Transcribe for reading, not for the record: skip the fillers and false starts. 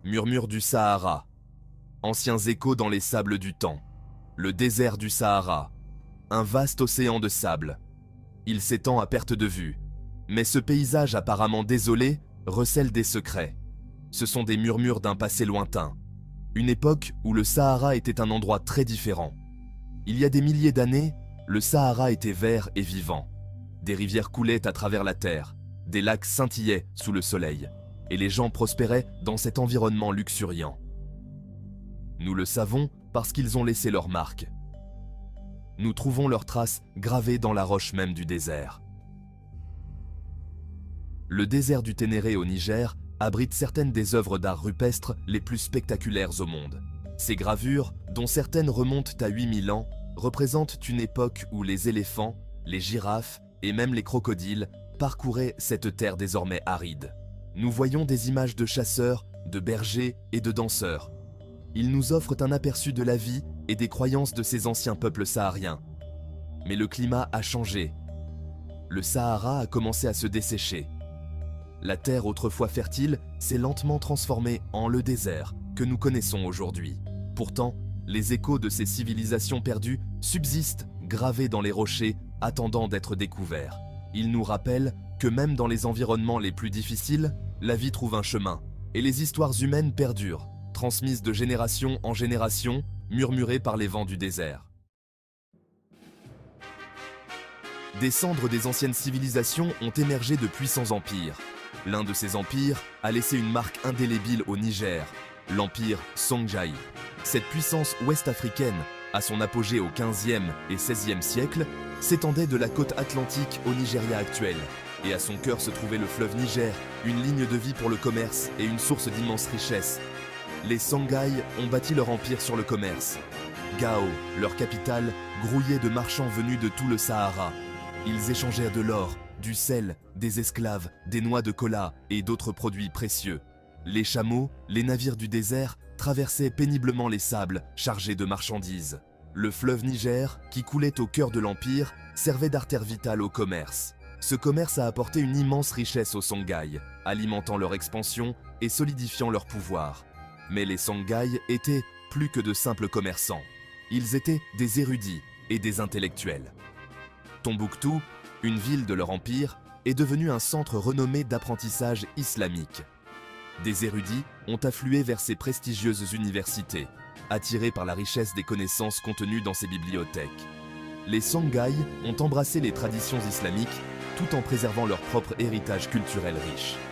Murmure du Sahara. Anciens échos dans les sables du temps. Le désert du Sahara. Un vaste océan de sable. Il s'étend à perte de vue. Mais ce paysage apparemment désolé recèle des secrets. Ce sont des murmures d'un passé lointain. Une époque où le Sahara était un endroit très différent. Il y a des milliers d'années, le Sahara était vert et vivant. Des rivières coulaient à travers la terre, des lacs scintillaient sous le soleil, et les gens prospéraient dans cet environnement luxuriant. Nous le savons parce qu'ils ont laissé leurs marques. Nous trouvons leurs traces gravées dans la roche même du désert. Le désert du Ténéré au Niger abrite certaines des œuvres d'art rupestre les plus spectaculaires au monde. Ces gravures, dont certaines remontent à 8000 ans, représentent une époque où les éléphants, les girafes et même les crocodiles parcouraient cette terre désormais aride. Nous voyons des images de chasseurs, de bergers et de danseurs. Ils nous offrent un aperçu de la vie et des croyances de ces anciens peuples sahariens. Mais le climat a changé. Le Sahara a commencé à se dessécher. La terre autrefois fertile s'est lentement transformée en le désert que nous connaissons aujourd'hui. Pourtant, les échos de ces civilisations perdues subsistent gravés dans les rochers, attendant d'être découverts. Ils nous rappellent que même dans les environnements les plus difficiles, la vie trouve un chemin, et les histoires humaines perdurent, transmises de génération en génération, murmurées par les vents du désert. Des cendres des anciennes civilisations ont émergé de puissants empires. L'un de ces empires a laissé une marque indélébile au Niger, l'empire Songhai. Cette puissance ouest-africaine, à son apogée au XVe et XVIe siècle, s'étendait de la côte atlantique au Nigeria actuel. Et à son cœur se trouvait le fleuve Niger, une ligne de vie pour le commerce et une source d'immenses richesses. Les Songhai ont bâti leur empire sur le commerce. Gao, leur capitale, grouillait de marchands venus de tout le Sahara. Ils échangèrent de l'or, du sel, des esclaves, des noix de cola et d'autres produits précieux. Les chameaux, les navires du désert, traversaient péniblement les sables chargés de marchandises. Le fleuve Niger, qui coulait au cœur de l'empire, servait d'artère vitale au commerce. Ce commerce a apporté une immense richesse aux Songhai, alimentant leur expansion et solidifiant leur pouvoir. Mais les Songhai étaient plus que de simples commerçants. Ils étaient des érudits et des intellectuels. Tombouctou, une ville de leur empire, est devenue un centre renommé d'apprentissage islamique. Des érudits ont afflué vers ces prestigieuses universités, attirés par la richesse des connaissances contenues dans ces bibliothèques. Les Songhai ont embrassé les traditions islamiques tout en préservant leur propre héritage culturel riche.